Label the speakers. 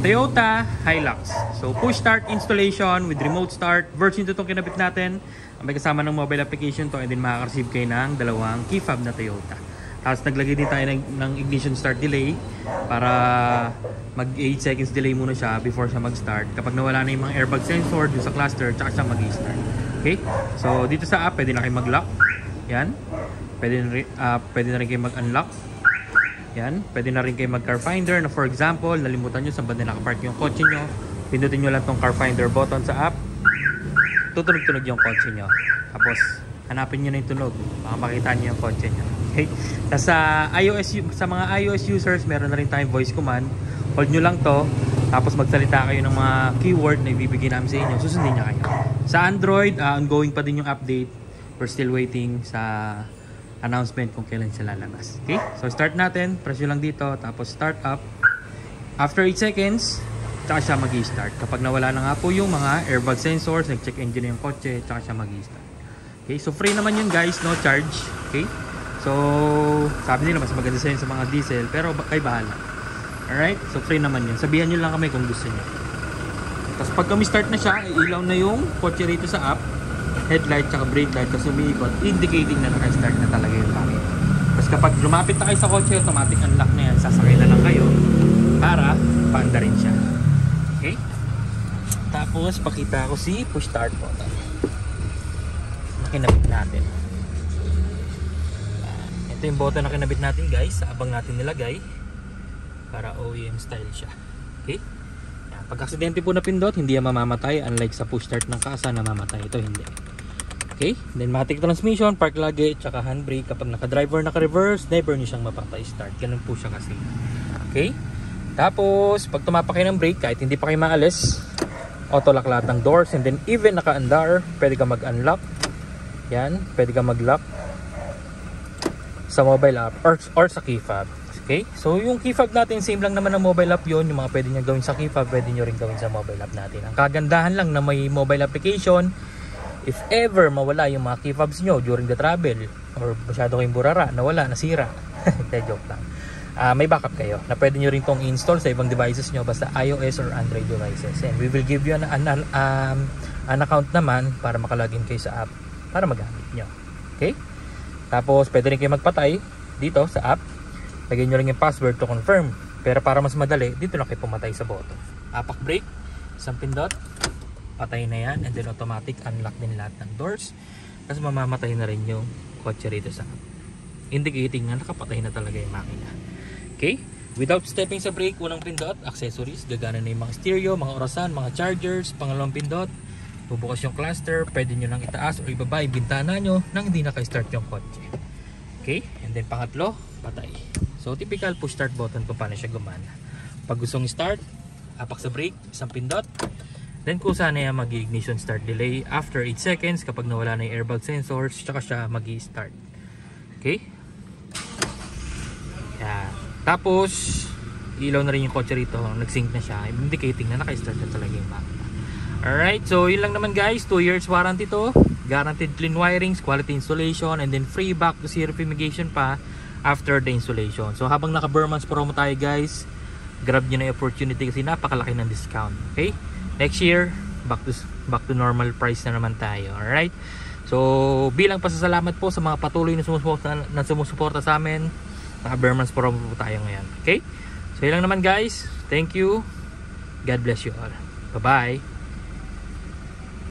Speaker 1: Toyota Hilux. So push start installation with remote start. Version 2 itong kinabit natin. May kasama ng mobile application to, and then makaka-receive kayo ng dalawang key fob na Toyota. Tapos naglagay din tayo ng ignition start delay para mag 8 seconds delay muna siya before siya mag-start. Kapag nawala na yung mga airbag sensor dun sa cluster, tsaka siya mag-start. Okay? So dito sa app, pwede na kayo mag-lock. Yan. Pwede na rin kayo mag-unlock. Yan. Pwede na rin kayo mag-car finder na, for example, nalimutan nyo saan ba na nakapark yung kotse nyo. Pindutin nyo lang tong car finder button sa app. Tutunog-tunog yung kotse nyo. Tapos hanapin nyo na yung tunog. Baka makita nyo yung kotse nyo. Okay? Tapos sa mga iOS users, meron na rin tayong voice command. Hold nyo lang to. Tapos magsalita kayo ng mga keyword na ibibigay namin sa inyo. Susundin nyo kayo. Sa Android, ongoing pa din yung update. We're still waiting sa announcement kung kailan siya lalabas. Okay? So start natin. Press nyo lang dito. Tapos start up. After 8 seconds, tsaka siya mag-i-start. Kapag nawala na nga po yung mga airbag sensors, nag-check engine na yung kotse, tsaka siya mag-i-start. Okay? So free naman yun guys. No charge. Okay? So sabi nila mas maganda sa yun sa mga diesel. Pero kayo bahala. Alright? So free naman yun. Sabihan nyo lang kami kung gusto nyo. Tapos pag kami start na siya, ilaw na yung kotse rito sa app. Headlight tsaka brake light kasi umiikot, indicating na naka-start na talaga yung makina. Tapos kapag lumapit na kayo sa kotse, automatic unlock na yan. Sasakay na lang kayo para paanda rin siya. Okay? Tapos pakita ko si push start button. Kinabit natin. Ito yung button na kinabit natin guys. Abang natin nilagay para OEM style siya. Okay? Pag aksidente po na pindot, hindi yan mamamatay. Unlike sa push start ng kasa na mamatay. Ito hindi. Okay? Then matic transmission, park lagi, tsaka handbrake. Kapag naka-driver, naka-reverse, never nyo siyang mapapay-start. Ganun po siya kasi. Okay? Tapos, pag tumapak kayo ng brake, kahit hindi pa kayo maalis, auto-lock lahat ng doors. And then even naka-andar, pwede ka mag-unlock. Yan. Pwede ka mag-lock sa mobile app or sa key fob. Okay? So yung key fob natin, same lang naman ang mobile app yun. Yung mga pwede nyo gawin sa key fob, pwede nyo rin gawin sa mobile app natin. Ang kagandahan lang na may mobile application, if ever mawala yung mga key fobs nyo during the travel, or masyado kayong burara, nawala, nasira, joke lang. May backup kayo na pwede nyo rin tong install sa ibang devices nyo, basta iOS or Android devices. And we will give you an account naman para makalagin kayo sa app para magamit nyo. Okay? Tapos pwede rin kayo magpatay dito sa app. Lagyan nyo lang yung password to confirm. Pero para mas madali, dito lang kayo pumatay sa button. Apak brake, isang pindot, patay na yan. And then automatic unlock din lahat ng doors. Kasi mamamatay na rin yung kotse rito sa app. Indicating na nakapatay na talaga yung makina. Okay? Without stepping sa brake, unang pindot, accessories, gagana na yung mga stereo, mga orasan, mga chargers. Pangalawang pindot, bubukas yung cluster. Pwede nyo lang itaas o ibaba yung bintana nyo nang hindi naka-start yung kotse. Okay? And then pangatlo, patay. So typical push start button kung paano siya gumana. Pag gustong start, apak sa brake, isang pindot. Then kung saan na yung mag-ignition start delay after 8 seconds kapag nawala na yung airbag sensors, tsaka siya mag-i-start. Okay? Yeah. Tapos ilaw na rin yung kotse rito, nag-sync na siya, indicating na naka-start na talaga yung makina. Alright, so yun lang naman guys. 2 years warranty to, guaranteed clean wirings, quality installation, and then free back to zero fumigation pa after the installation. So habang naka Burman's promo tayo guys, grab nyo na yung opportunity kasi napakalaki ng discount. Okay? Next year, back to normal price na naman tayo. Alright? So bilang pasasalamat po sa mga patuloy na sumusuporta sa amin, naka Burman's promo po tayo ngayon. Okay? So yun lang naman guys. Thank you. God bless you all. Bye bye.